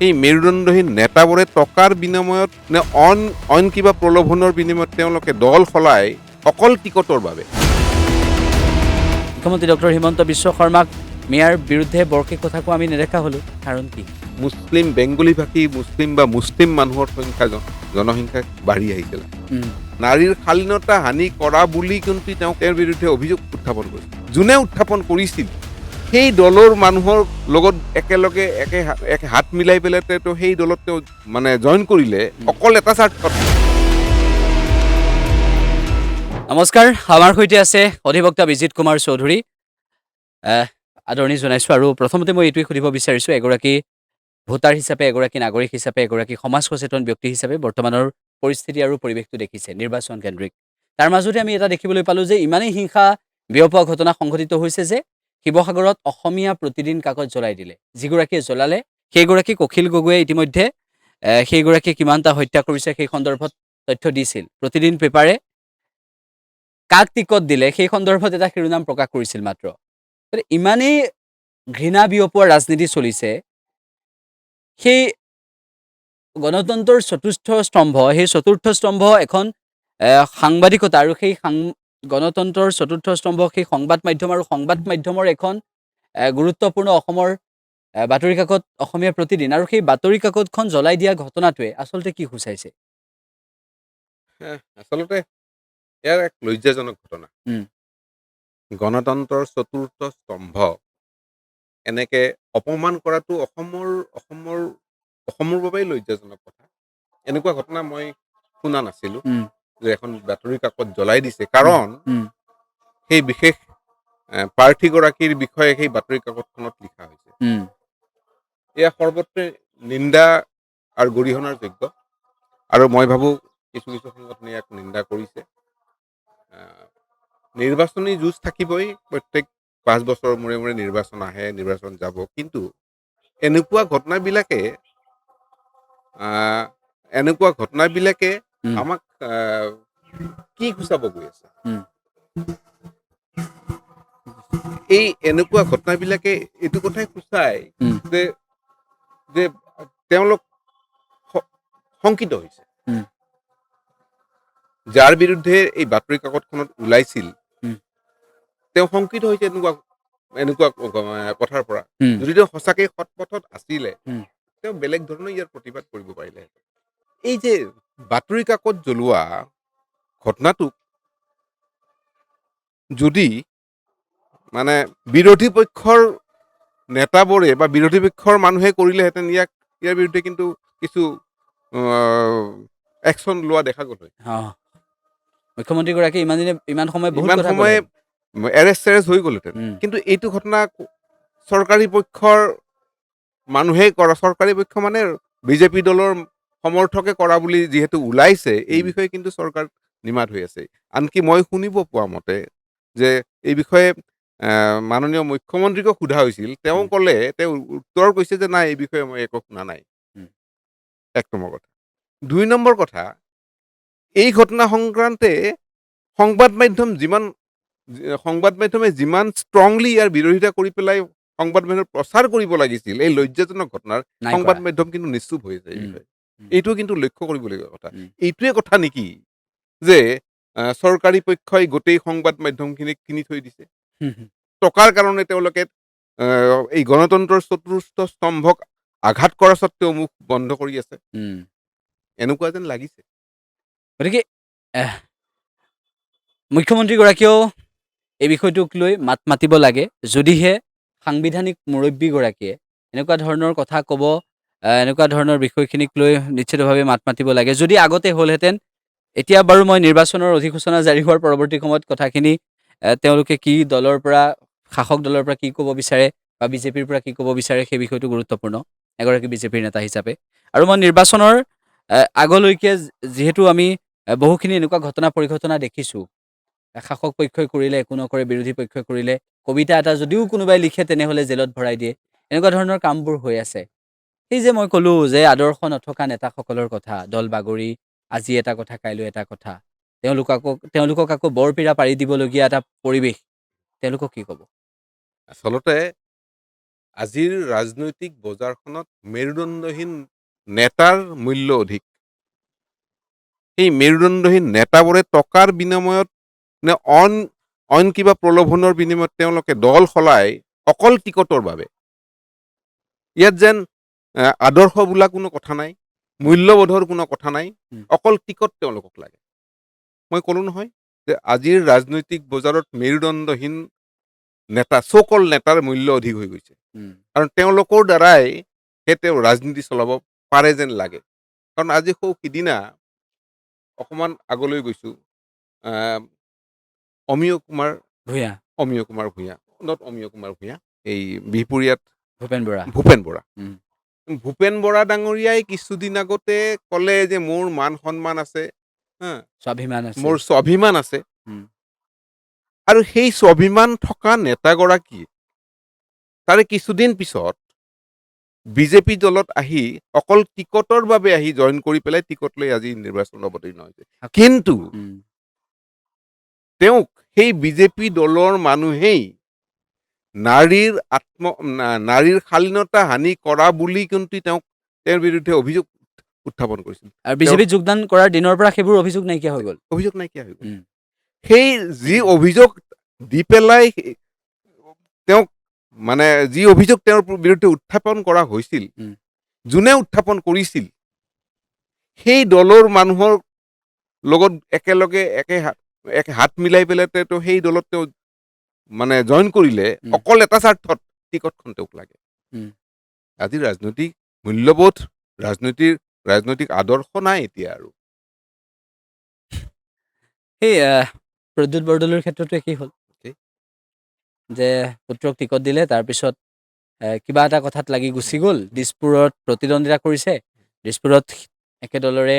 সেই মেৰুদণ্ডহীন নেতাবোৰে টকাৰ বিনিময়ত নে অইন কিবা প্ৰলোভনৰ বিনিময়ত তেওঁলোকে দল সলাই অকল টিকটৰ বাবে মুখ্যমন্ত্ৰী ডক্টৰ হিমন্ত বিশ্ব শৰ্মাক মেয়াৰ বিৰুদ্ধে বৰকে কথা কোৱা আমি নেদেখা হলো কাৰণ কি মুছলিম বেংগলী ভাষী মুছলিম মানুহৰ সংখ্যা জনসংখ্যা বাঢ়ি আহিছিল নাৰীৰ শালীনতা হানি কৰা বুলি কিন্তু তেওঁ তেওঁৰ বিৰুদ্ধে অভিযোগ উত্থাপন কৰিছিল যোনে উত্থাপন কৰিছিল সেই দলৰ মানুহৰ লগত একেলগে একে হাত মিলাই পেলাই তেওঁ সেই দলত তেওঁ মানে জইন কৰিলে অকল এটা স্বাৰ্থত নমস্কাৰ আমাৰ সৈতে আছে অধিবক্তা বিজিত কুমাৰ চৌধুৰী আদৰণি জনাইছোঁ আৰু প্ৰথমতে মই এইটোৱে সুধিব বিচাৰিছোঁ এগৰাকী ভোটাৰ হিচাপে এগৰাকী নাগৰিক হিচাপে এগৰাকী সমাজ সচেতন ব্যক্তি হিচাপে বৰ্তমানৰ পৰিস্থিতি আৰু পৰিৱেশটো দেখিছে নিৰ্বাচন কেন্দ্ৰিক তাৰ মাজতে আমি এটা দেখিবলৈ পালোঁ যে ইমানেই হিংসা বিয়পোৱা ঘটনা সংঘটিত হৈছে যে শিৱসাগৰত অসমীয়া প্ৰতিদিন কাকত জ্বলাই দিলে যিগৰাকীয়ে জ্বলালে সেইগৰাকীক অখিল গগৈয়ে ইতিমধ্যে সেইগৰাকীয়ে কিমানটা হত্যা কৰিছে সেই সন্দৰ্ভত তথ্য দিছিল প্ৰতিদিন পেপাৰে কাক টিকট দিলে সেই সন্দৰ্ভত এটা শিৰোনাম প্ৰকাশ কৰিছিল মাত্ৰ ইমানেই ঘৃণা বিয়পোৱা ৰাজনীতি চলিছে সেই গণতন্ত্ৰৰ চতুৰ্থ স্তম্ভ সেই চতুৰ্থ স্তম্ভ এখন সাংবাদিকতা আৰু সেই গণতন্ত্ৰৰ চতুৰ্থ স্তম্ভ সেই সংবাদ মাধ্যম আৰু সংবাদ মাধ্যমৰ এখন গুৰুত্বপূৰ্ণ অসমৰ বাতৰি কাকত অসমীয়া প্ৰতিদিন আৰু সেই বাতৰি কাকতখন জ্বলাই দিয়া ঘটনাটোৱে আচলতে কি সূচাইছে আচলতে ইয়াৰ এক লজ্জাজনক ঘটনা গণতন্ত্ৰৰ চতুৰ্থ স্তম্ভ এনেকে অপমান কৰাটো অসমৰ বাবেই লজ্জাজনক কথা এনেকুৱা ঘটনা মই শুনা নাছিলো যে এখন বাতৰি কাকত জ্বলাই দিছে কাৰণ সেই বিশেষ প্ৰাৰ্থীগৰাকীৰ বিষয়ে সেই বাতৰি কাকতখনত লিখা হৈছে এয়া সৰ্বত্ৰে নিন্দা আৰু গৰিহণাৰ যোগ্য আৰু মই ভাবো কিছু কিছু সংগঠনে ইয়াক নিন্দা কৰিছে নিৰ্বাচনী যুঁজ থাকিবই প্ৰত্যেক 5 বছৰৰ মূৰে মূৰে নিৰ্বাচন আহে নিৰ্বাচন যাব কিন্তু এনেকুৱা ঘটনাবিলাকে আমাক কি সূচাব গৈ আছে এই এনেকুৱা ঘটনাবিলাকে এইটো কথাই সূচায় যে তেওঁলোক শংকিত হৈছে যাৰ বিৰুদ্ধে এই বাতৰি কাকতখনত ওলাইছিল তেওঁ শংকিত হৈছে এনেকুৱা কথাৰ পৰা যদি তেওঁ সঁচাকৈ সৎপথত আছিলে তেওঁ বেলেগ ধৰণে ইয়াৰ প্ৰতিবাদ কৰিব পাৰিলে এই যে বাতৰি কাকত জ্বলোৱা ঘটনাটোক যদি মানে বিৰোধী পক্ষৰ নেতাবোৰে বা বিৰোধী পক্ষৰ মানুহে কৰিলেহেঁতেন ইয়াৰ বিৰুদ্ধে কিন্তু কিছু একশ্যন লোৱা দেখা গ'ল হয় মুখ্যমন্ত্ৰীগৰাকী ইমান সময় এৰেষ্ট হৈ গ'লহেঁতেন কিন্তু এইটো ঘটনা চৰকাৰী পক্ষৰ মানুহে কৰা চৰকাৰী পক্ষ মানে বিজেপি দলৰ সমৰ্থকে কৰা বুলি যিহেতু ওলাইছে এই বিষয়ে কিন্তু চৰকাৰ নিমাত হৈ আছে আনকি মই শুনিব পোৱা মতে যে এই বিষয়ে মাননীয় মুখ্যমন্ত্ৰীকো সোধা হৈছিল তেওঁ ক'লে তেওঁ উত্তৰ কৈছে যে নাই এই বিষয়ে মই একো শুনা নাই 1 নম্বৰ কথা 2 নম্বৰ কথা এই ঘটনা সংক্ৰান্তে সংবাদ মাধ্যমে যিমান ষ্ট্ৰংলি ইয়াৰ বিৰোধিতা কৰি পেলাই সংবাদ মাধ্যম প্ৰচাৰ কৰিব লাগিছিল এই লজ্জাজনক ঘটনাৰ সংবাদ মাধ্যম কিন্তু নিশ্চুপ হৈ আছে এই বিষয়ে এইটো কিন্তু লক্ষ্য কৰিবলগীয়া কথা এইটোৱে কথা নেকি যে চৰকাৰী পক্ষই গোটেই সংবাদ মাধ্যমখিনিক কিনি থৈ দিছে টকাৰ কাৰণে তেওঁলোকে এই গণতন্ত্ৰৰ চতুৰ্থ স্তম্ভক আঘাত কৰা স্বত্তেও মুখ বন্ধ কৰি আছে এনেকুৱা যেন লাগিছে গতিকে মুখ্যমন্ত্ৰীগৰাকীয়েও এই বিষয়টোক লৈ মাত মাতিব লাগে যদিহে সাংবিধানিক মুৰব্বীগৰাকীয়ে এনেকুৱা ধৰণৰ কথা ক'ব এনেকুৱা ধৰণৰ বিষয়খিনিক লৈ নিশ্চিতভাৱে মাত মাতিব লাগে যদি আগতে হ'লহেঁতেন এতিয়া বাৰু মই নিৰ্বাচনৰ অধিসূচনা জাৰি হোৱাৰ পৰৱৰ্তী সময়ত কথাখিনি তেওঁলোকে কি দলৰ পৰা শাসক দলৰ পৰা কি ক'ব বিচাৰে বা বিজেপিৰ পৰা কি ক'ব বিচাৰে সেই বিষয়টো গুৰুত্বপূৰ্ণ এগৰাকী বিজেপিৰ নেতা হিচাপে আৰু মই নিৰ্বাচনৰ আগলৈকে যিহেতু আমি বহুখিনি এনেকুৱা ঘটনা পৰিঘটনা দেখিছোঁ শাসক পক্ষই কৰিলে একো নকৰে বিৰোধী পক্ষই কৰিলে কবিতা এটা যদিও কোনোবাই লিখে তেনেহ'লে জেলত ভৰাই দিয়ে এনেকুৱা ধৰণৰ কামবোৰ হৈ আছে সেই যে মই ক'লোঁ যে আদৰ্শ নথকা নেতাসকলৰ কথা দল বাগৰি আজি এটা কথা কাইলৈ এটা কথা তেওঁলোকক আকৌ বৰপীৰা পাৰি দিবলগীয়া এটা পৰিৱেশ তেওঁলোকক কি ক'ব আচলতে আজিৰ ৰাজনৈতিক বজাৰখনত মেৰুদণ্ডহীন নেতাৰ মূল্য অধিক। সেই মেৰুদণ্ডহীন নেতাবোৰে টকাৰ বিনিময়ত নে অইন কিবা প্ৰলোভনৰ বিনিময়ত তেওঁলোকে দল সলাই অকল টিকটৰ বাবে। ইয়াত যেন আদৰ্শ বোলা কোনো কথা নাই, মূল্যবোধৰ কোনো কথা নাই, অকল টিকট তেওঁলোকক লাগে। মই ক'লো নহয় যে আজিৰ ৰাজনৈতিক বজাৰত মেৰুদণ্ডহীন নেতা চ'কল নেতাৰ মূল্য অধিক হৈ গৈছে। কাৰণ তেওঁলোকৰ দ্বাৰাই তেওঁ ৰাজনীতি চলাব পাৰে যেন লাগে। কাৰণ আজি সিদিনা অকণমান আগলৈ গৈছোঁ, অমিয় কুমাৰ ভূঞা, নট অমিয় কুমাৰ ভূঞা, এই বিহপুৰীয়াত ভূপেন বৰা। ভূপেন বৰা ডাঙৰীয়াই কিছুদিন আগতে ক'লে যে মোৰ মান সন্মান আছে, মোৰ স্বাভিমান আছে। আৰু সেই স্বাভিমান থকা নেতাগৰাকী তাৰে কিছুদিন পিছত বিজেপি দলত আহি অকল টিকটৰ বাবে আহি জইন কৰি পেলাই টিকট লৈ আজি নিৰ্বাচন অৱতীৰ্ণ হৈছে। কিন্তু তেওঁক সেই বিজেপি দলৰ মানুহেই নাৰীৰ শালীনতা হানি কৰা বুলি কিন্তু তেওঁৰ বিৰুদ্ধে অভিযোগ উত্থাপন কৰিছিল। আৰু বিজেপিত যোগদান কৰাৰ দিনৰ পৰা সেইবোৰ অভিযোগ নাইকিয়া হৈ গ'ল। সেই যি অভিযোগ দি পেলাই তেওঁক মানে যি অভিযোগ তেওঁৰ বিৰুদ্ধে উত্থাপন কৰা হৈছিল, যোনে উত্থাপন কৰিছিল সেই দলৰ মানুহৰ লগত একেলগে একে হাত মিলাই পেলাই তেওঁ সেই দলত তেওঁ মানে জইন কৰিলে অকল এটা স্বাৰ্থত, টিকটখন তেওঁক লাগে। আজি ৰাজনৈতিক মূল্যবোধ, ৰাজনৈতিক আদৰ্শ নাই এতিয়া আৰু। সেই প্ৰদ্যুৎ বৰদলৈৰ ক্ষেত্ৰতো একেই হ'ল যে পুত্ৰক টিকট দিলে, তাৰপিছত কিবা এটা কথাত লাগি গুচি গ'ল। দিছপুৰত প্ৰতিদ্বন্দ্বিতা কৰিছে, দিছপুৰত একে দলৰে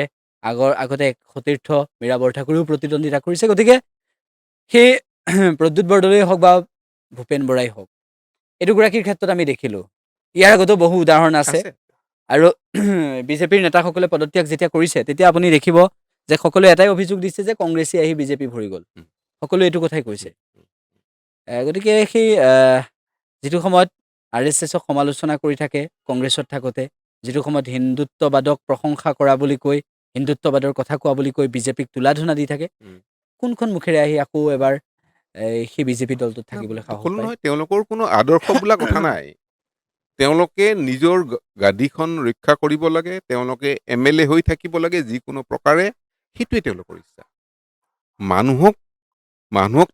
আগতে সতীৰ্থ মীৰা বৰঠাকুৰেও প্ৰতিদ্বন্দ্বিতা কৰিছে। গতিকে সেই প্ৰদ্যুৎ বৰদলৈয়ে হওক বা ভূপেন বৰাই হওক, এই দুগৰাকীৰ ক্ষেত্ৰত আমি দেখিলোঁ। ইয়াৰ আগতেও বহু উদাহৰণ আছে। আৰু বিজেপিৰ নেতাসকলে পদত্যাগ যেতিয়া কৰিছে, তেতিয়া আপুনি দেখিব যে সকলোৱে এটাই অভিযোগ দিছে যে কংগ্ৰেছী আহি বিজেপি ভৰি গ'ল। সকলোৱে এইটো কথাই কৈছে। গতিকে সেই যিটো সময়ত RSSক সমালোচনা কৰি থাকে কংগ্ৰেছত থাকোঁতে, যিটো সময়ত হিন্দুত্ববাদক প্ৰশংসা কৰা বুলি কৈ, হিন্দুত্ববাদৰ কথা কোৱা বুলি কৈ বিজেপিক তোলা-ধোনা দি থাকে, কোনখন মুখেৰে আহি আকৌ এবাৰ সেই বিজেপি দলটোত থাকিবলৈ সাহস পায়? তেওঁলোকৰ কোনো আদৰ্শ বোলা কথা নাই। তেওঁলোকে নিজৰ গাদীখন ৰক্ষা কৰিব লাগে, তেওঁলোকে MLA হৈ থাকিব লাগে যিকোনো প্ৰকাৰে, সেইটোৱে তেওঁলোকৰ ইচ্ছা। মানুহক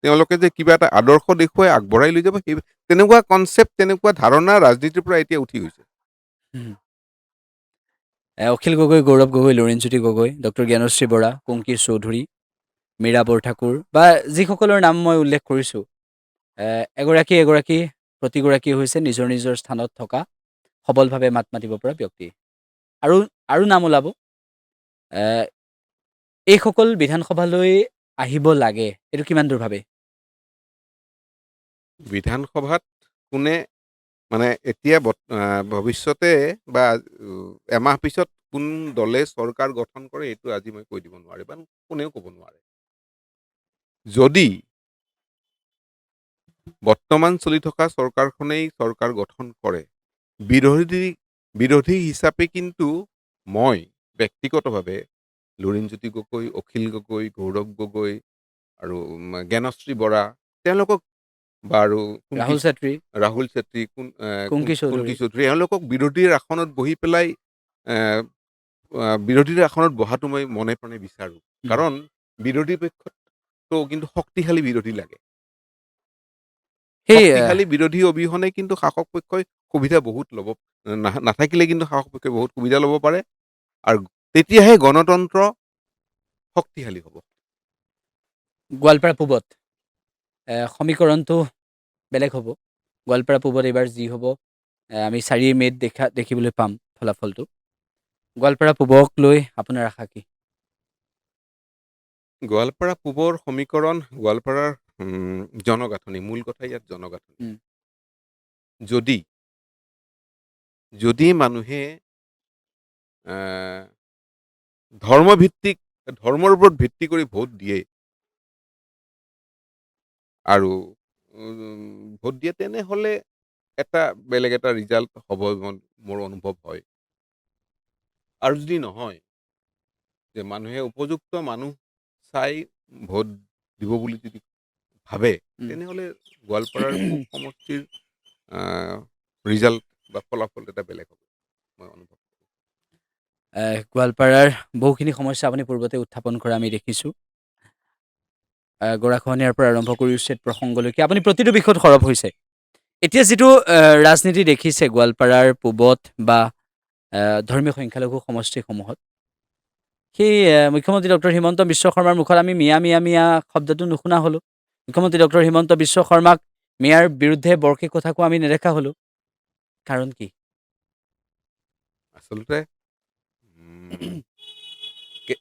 তেওঁলোকে যে কিবা এটা আদৰ্শ দেখুৱাই আগবঢ়াই লৈ যাব, সেই তেনেকুৱা কনচেপ্ট, তেনেকুৱা ধাৰণা ৰাজনীতিৰ পৰা এতিয়া উঠি গৈছে। অখিল গগৈ, গৌৰৱ গগৈ, লুৰিণজ্যোতি গগৈ, ডক্টৰ জ্ঞানশ্ৰী বৰা, পংকী চৌধুৰী, মীৰা বৰঠাকুৰ বা যিসকলৰ নাম মই উল্লেখ কৰিছোঁ, এগৰাকী প্ৰতিগৰাকী হৈছে নিজৰ নিজৰ স্থানত থকা সবলভাৱে মাত মাতিব পৰা ব্যক্তি। আৰু নাম ওলাব। এইসকল বিধানসভালৈ আহিব লাগে, এইটো কিমান দূৰ ভাবে? বিধানসভাত কোনে মানে এতিয়া ভৱিষ্যতে বা এমাহ পিছত কোন দলে চৰকাৰ গঠন কৰে, এইটো আজি মই কৈ দিব নোৱাৰে বা কোনেও ক'ব নোৱাৰে। যদি বৰ্তমান চলি থকা চৰকাৰখনেই চৰকাৰ গঠন কৰে, বিৰোধী হিচাপে কিন্তু মই ব্যক্তিগতভাৱে লুৰিণজ্যোতি গগৈ, অখিল গগৈ, গৌৰৱ গগৈ আৰু জ্ঞানশ্ৰী বৰা, তেওঁলোকক বা আৰু ৰাহুল চেত্ৰী, কুংকি চৌধুৰী, এওঁলোকক বিৰোধীৰ আসনত বহি পেলাই বিৰোধীৰ আসনত বহাটো মই মনে প্ৰাণে বিচাৰোঁ। কাৰণ বিৰোধী পক্ষতো কিন্তু শক্তিশালী বিৰোধী লাগে। শক্তিশালী বিৰোধী অবিহনে কিন্তু শাসক পক্ষই সুবিধা বহুত ল'ব নাথাকিলে কিন্তু শাসক পক্ষই বহুত সুবিধা ল'ব পাৰে, আৰু তেতিয়াহে গণতন্ত্ৰ শক্তিশালী হ'ব। গোৱালপাৰা পূবত সমীকৰণটো বেলেগ হ'ব। গোৱালপাৰা পূবত এইবাৰ যি হ'ব, আমি 4 মে'ত দেখিবলৈ পাম ফলাফলটো। গোৱালপাৰা পূবক লৈ আপোনাৰ আশা কি? গোৱালপাৰা পূবৰ সমীকৰণ, গোৱালপাৰাৰ জনগাঁথনি, মূল কথা ইয়াত জনগাঁথনি। যদি মানুহে ধৰ্মৰ ওপৰত ভিত্তি কৰি ভোট দিয়ে আৰু ভোট দিয়ে, তেনেহ'লে এটা বেলেগ এটা ৰিজাল্ট হ'ব মোৰ অনুভৱ হয়। আৰু যদি নহয় যে মানুহে উপযুক্ত মানুহ চাই ভোট দিব বুলি যদি ভাবে, তেনেহ'লে গোৱালপাৰাৰ পূব সমষ্টিৰ ৰিজাল্ট বা ফলাফল এটা বেলেগ হ'ব মই অনুভৱ কৰোঁ। গোৱালপাৰাৰ বহুখিনি সমস্যা আপুনি পূৰ্বতে উত্থাপন কৰা আমি দেখিছোঁ। গৰাখহনীয়াৰ পৰা আৰম্ভ কৰি উচ্ছেদ প্ৰসংগলৈকে আপুনি প্ৰতিটো বিষয়ত সৰব হৈছে। এতিয়া যিটো ৰাজনীতি দেখিছে গোৱালপাৰাৰ পূবত বা ধৰ্মীয় সংখ্যালঘু সমষ্টিসমূহত, সেই মুখ্যমন্ত্ৰী ডক্টৰ হিমন্ত বিশ্ব শৰ্মাৰ মুখত আমি মিয়া মিয়া মিয়া শব্দটো নুশুনা হ'লোঁ। মুখ্যমন্ত্ৰী ডক্টৰ হিমন্ত বিশ্ব শৰ্মাক মিয়াৰ বিৰুদ্ধে বৰকে কথা কোৱা আমি নেদেখা হ'লোঁ। কাৰণ কি? আচলতে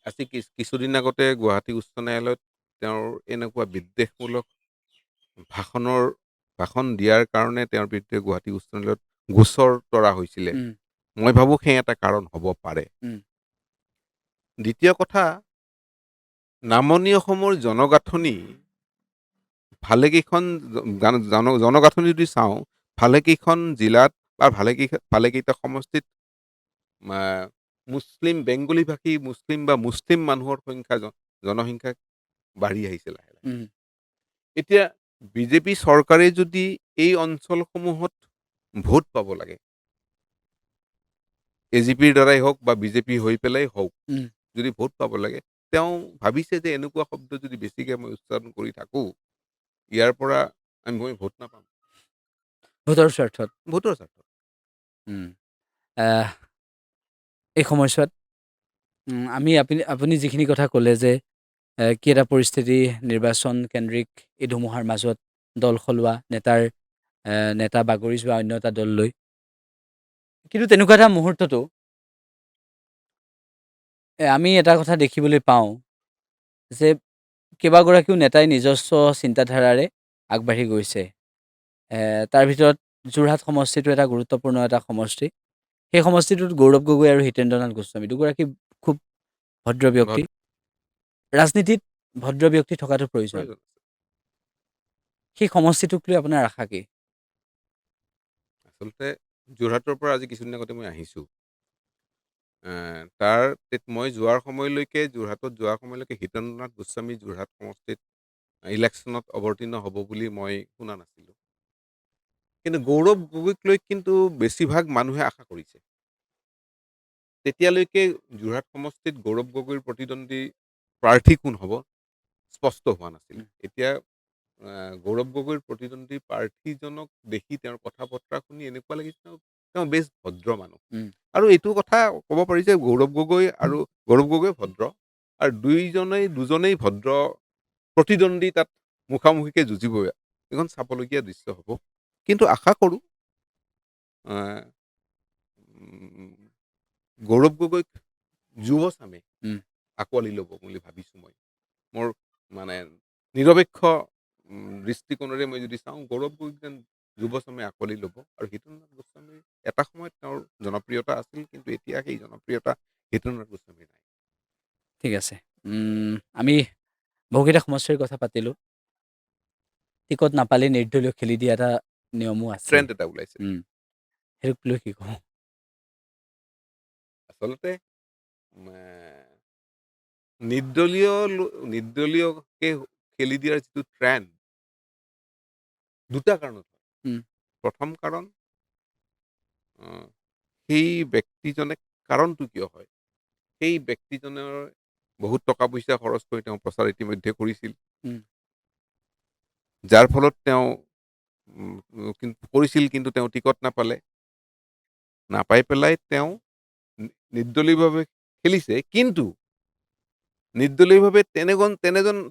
আজি কিছুদিন আগতে গুৱাহাটী উচ্চ ন্যায়ালয়ত তেওঁৰ এনেকুৱা বিদ্বেষমূলক ভাষণ দিয়াৰ কাৰণে তেওঁৰ বিৰুদ্ধে গুৱাহাটী উচ্চ ন্যায়ালয়ত গোচৰ তৰা হৈছিলে। উম, মই ভাবোঁ সেই এটা কাৰণ হ'ব পাৰে। উম, দ্বিতীয় কথা, নামনি অসমৰ জনগাঁথনি ভালেকেইখন জনগাঁথনি যদি চাওঁ, ভালেকেইখন জিলাত বা ভালেকেইটা সমষ্টিত মুছলিম বেংগলী ভাষী মুছলিম মানুহৰ জনসংখ্যা বাঢ়ি আহিছে লাহে লাহে। উম, এতিয়া বিজেপি চৰকাৰে যদি এই অঞ্চলসমূহত ভোট পাব লাগে, এজিপিৰ দ্বাৰাই হওক বা বিজেপি হৈ পেলাই হওক, উম, যদি ভোট পাব লাগে, তেওঁ ভাবিছে যে এনেকুৱা শব্দ যদি বেছিকৈ মই উচ্চাৰণ কৰি থাকোঁ, ইয়াৰ পৰা মই ভোট নাপাম। ভোটৰ স্বাৰ্থত। ভোটৰ স্বাৰ্থত। উম, আহ, এই সময়ছোৱাত আপুনি যিখিনি কথা ক'লে যে কি এটা পৰিস্থিতি নিৰ্বাচন কেন্দ্ৰিক এই ধুমুহাৰ মাজত দল সলোৱা নেতা বাগৰি যোৱা অন্য এটা দললৈ, কিন্তু তেনেকুৱা এটা মুহূৰ্ততো আমি এটা কথা দেখিবলৈ পাওঁ যে কেইবাগৰাকীও নেতাই নিজস্ব চিন্তাধাৰাৰে আগবাঢ়ি গৈছে। তাৰ ভিতৰত যোৰহাট সমষ্টিটো এটা গুৰুত্বপূৰ্ণ এটা সমষ্টি। সেই সমষ্টিটোত গৌৰৱ গগৈ আৰু হিতেন্দ্ৰনাথ গোস্বামী দুগৰাকী খুব ভদ্ৰ ব্যক্তি। ৰাজনীতিত ভদ্ৰ ব্যক্তি থকাটো প্ৰয়োজন। সেই সমষ্টিটোক লৈ আপোনাৰ আশা কি? আচলতে যোৰহাটৰ পৰা আজি কিছুদিন আগতে মই আহিছোঁ। মই যোৱাৰ সময়লৈকে হিতেন্দ্ৰনাথ গোস্বামী যোৰহাট সমষ্টিত ইলেকশ্যনত অৱতীৰ্ণ হ'ব বুলি মই শুনা নাছিলোঁ। কিন্তু গৌৰৱ গগৈক লৈ কিন্তু বেছিভাগ মানুহে আশা কৰিছে। তেতিয়ালৈকে যোৰহাট সমষ্টিত গৌৰৱ গগৈৰ প্ৰতিদ্বন্দ্বী প্ৰাৰ্থী কোন হ'ব স্পষ্ট হোৱা নাছিল। এতিয়া গৌৰৱ গগৈৰ প্ৰতিদ্বন্দ্বী প্ৰাৰ্থীজনক দেখি, তেওঁৰ কথা বতৰা শুনি এনেকুৱা লাগিছে তেওঁ বেছ ভদ্ৰ মানুহ। উম, আৰু এইটো কথা ক'ব পাৰি যে গৌৰৱ গগৈ ভদ্ৰ, আৰু দুজনেই ভদ্ৰ প্ৰতিদ্বন্দ্বী তাত মুখামুখিকৈ যুঁজিব। এখন চাবলগীয়া দৃশ্য হ'ব। কিন্তু আশা কৰোঁ গৌৰৱ গগৈক যুৱচামে উম, আঁকোৱালি ল'ব বুলি ভাবিছোঁ মই। মোৰ মানে নিৰপেক্ষ দৃষ্টিকোণেৰে মই যদি চাওঁ, গৌৰৱ গগৈক যেন যুৱচামে আঁকোৱালি ল'ব। আৰু হিতেন্দ্ৰনাথ গোস্বামীৰ এটা সময়ত তেওঁৰ জনপ্ৰিয়তা আছিল, কিন্তু এতিয়া সেই জনপ্ৰিয়তা হিতেন্দ্ৰনাথ গোস্বামীৰ নাই। ঠিক আছে। আমি বহুকেইটা সমস্যাৰ কথা পাতিলোঁ। টিকট নাপালে নিৰ্দলীয় খেলি দিয়া এটা নিয়মো আছে। ট্ৰেণ্ড এটা ওলাইছে। সেইটোক লৈ কি কওঁ? আচলতে নিৰ্দলীয়কে খেলি দিয়াৰ যিটো ট্ৰেণ্ড, দুটা কাৰণত হয়। উম, প্ৰথম কাৰণ, সেই ব্যক্তিজনে কাৰণটো কিয় হয়, সেই ব্যক্তিজনৰ বহুত টকা পইচা খৰচ কৰি তেওঁ প্ৰচাৰ ইতিমধ্যে কৰিছিল, উম, যাৰ ফলত তেওঁ কিন্তু তেওঁ টিকট নাপাই পেলাই তেওঁ নিৰ্দলীয়ভাৱে খেলিছে। কিন্তু নিৰ্দলীয়ভাৱে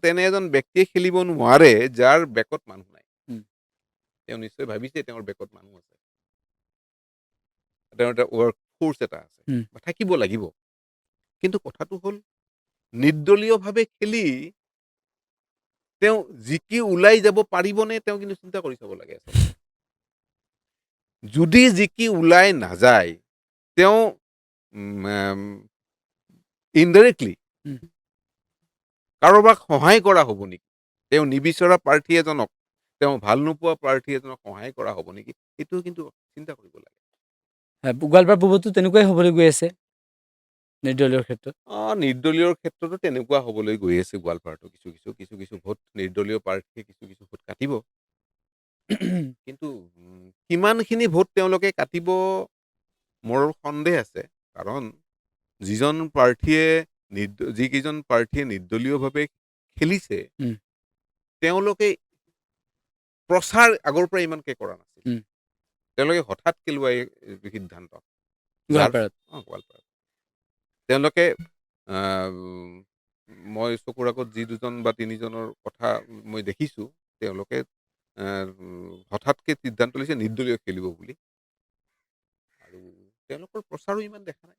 তেনে এজন ব্যক্তিয়ে খেলিব নোৱাৰে যাৰ বেকত মানুহ নাই। উম, তেওঁ নিশ্চয় ভাবিছে তেওঁৰ বেকত মানুহ আছে, তেওঁৰ এটা ৱৰ্ক ফ'ৰ্চ এটা আছে উম, বা থাকিব লাগিব। কিন্তু কথাটো হ'ল, নিৰ্দলীয়ভাৱে খেলি তেওঁ জিকি ওলাই যাব পাৰিবনে, তেওঁ কিন্তু চিন্তা কৰি চাব লাগে আচলতে। যদি জিকি ওলাই নাযায়, তেওঁ ইনডাইৰেক্টলি উম, কাৰোবাক সহায় কৰা হ'ব নেকি? তেওঁ নিবিচৰা প্ৰাৰ্থী এজনক তেওঁ ভাল নোপোৱা প্ৰাৰ্থী এজনক সহায় কৰা হ'ব নেকি, এইটো কিন্তু চিন্তা কৰিব লাগে। গোৱালপাৰা পূবতো তেনেকুৱাই হ'বলৈ গৈ আছে নিৰ্দলীয়ৰ ক্ষেত্ৰত। নিৰ্দলীয়ৰ ক্ষেত্ৰতো তেনেকুৱা হ'বলৈ গৈ আছে গোৱালপাৰাতো। কিছু ভোট নিৰ্দলীয় প্ৰাৰ্থীয়ে কিছু ভোট কাটিব। কিন্তু কিমানখিনি ভোট তেওঁলোকে কাটিব মোৰ সন্দেহ আছে। কাৰণ যিকেইজন প্ৰাৰ্থীয়ে নিৰ্দলীয়ভাৱে খেলিছে, উম, তেওঁলোকে প্ৰচাৰ আগৰ পৰা ইমানকে কৰা নাছিল। উম। তেওঁলোকে হঠাৎ পেলোৱা এই সিদ্ধান্ত। গোৱালপাৰাত। গোৱালপাৰাত তেওঁলোকে মই চকুৰ আগত যি 2জন বা 3জনৰ কথা মই দেখিছোঁ, তেওঁলোকে হঠাৎকে সিদ্ধান্ত লৈছে নিৰ্দলীয় খেলিব বুলি, আৰু তেওঁলোকৰ প্ৰচাৰো ইমান দেখা নাই।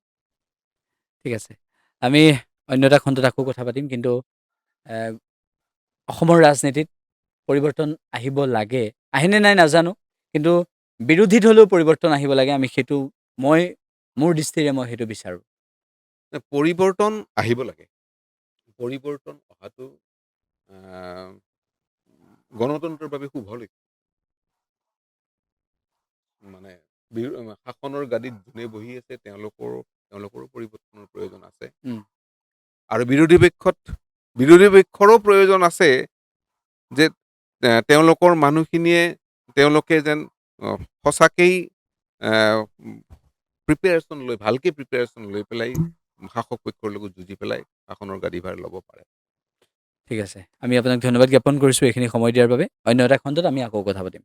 ঠিক আছে, আমি অন্য এটা খণ্ডত আকৌ কথা পাতিম, কিন্তু এ, অসমৰ ৰাজনীতিত পৰিৱৰ্তন আহিব লাগে, আহেনে নাই নাজানো, কিন্তু বিৰোধীত হ'লেও পৰিৱৰ্তন আহিব লাগে। আমি সেইটো মোৰ দৃষ্টিৰে মই সেইটো বিচাৰোঁ। পৰিৱৰ্তন আহিব লাগে। পৰিৱৰ্তন অহাটো আহ, গণতন্ত্ৰৰ বাবে শুভ লক্ষণ। মানে শাসনৰ গাদীত যোনে বহি আছে তেওঁলোকৰো পৰিৱৰ্তনৰ প্ৰয়োজন আছে। উম। আৰু বিৰোধী পক্ষৰো প্ৰয়োজন আছে যে তেওঁলোকৰ মানুহখিনিয়ে তেওঁলোকে যেন সঁচাকেই ভালকে প্ৰিপেৰেশ্যন লৈ পেলাই শাসক পক্ষৰ লগত যুঁজি পেলাই শাসনৰ গাদীভাৰ ল'ব পাৰে। ঠিক আছে, আমি আপোনাক ধন্যবাদ জ্ঞাপন কৰিছোঁ এইখিনি সময় দিয়াৰ বাবে। অন্য এটা খণ্ডত আমি আকৌ কথা পাতিম।